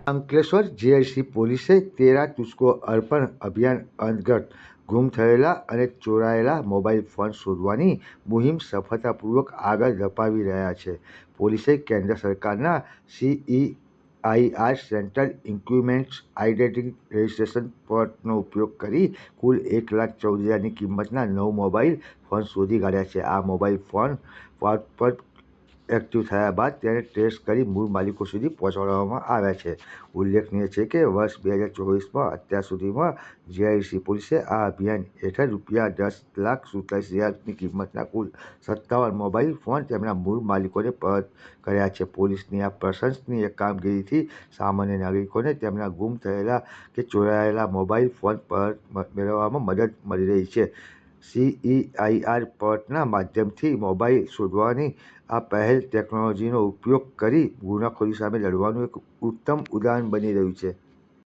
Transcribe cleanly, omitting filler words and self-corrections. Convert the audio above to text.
Ankleshwar GIC પોલીસે તેરા તુસ્કો અર્પણ અભિયાન અંતર્ગત ગુમ થયેલા અને ચોરાયેલા મોબાઈલ ફોન શોધવાની મુહિમ સફળતાપૂર્વક આગળ ધપાવી રહ્યા છે. પોલીસે કેન્દ્ર સરકારના CEIR central increment identity registration પોર્ટલનો ઉપયોગ કરી કુલ 1,14,000ની કિંમતના 9 મોબાઈલ ફોન શોધી કાઢ્યા છે. આ મોબાઈલ ફોન પર એક્ટિવ થયા બાદ તેને ટ્રેસ કરી મૂળ માલિકો સુધી પહોંચાડવામાં આવ્યા છે. ઉલ્લેખનીય છે કે વર્ષ 2024માં અત્યાર સુધીમાં જીઆઈસી પોલીસે આ અભિયાન હેઠળ ₹10,47,000ની કિંમતના કુલ 57 મોબાઈલ ફોન તેમના મૂળ માલિકોને પરત કર્યા છે. પોલીસની આ પ્રશંસનીય કામગીરીથી સામાન્ય નાગરિકોને તેમના ગુમ થયેલા કે ચોરાયેલા મોબાઈલ ફોન પરત મેળવવામાં મદદ મળી રહી છે. CEIR પોર્ટલના માધ્યમથી મોબાઈલ શોધવાની આ પહેલ ટેકનોલોજીનો ઉપયોગ કરી ગુનાખોરી સામે લડવાનું એક ઉત્તમ ઉદાહરણ બની રહ્યું છે.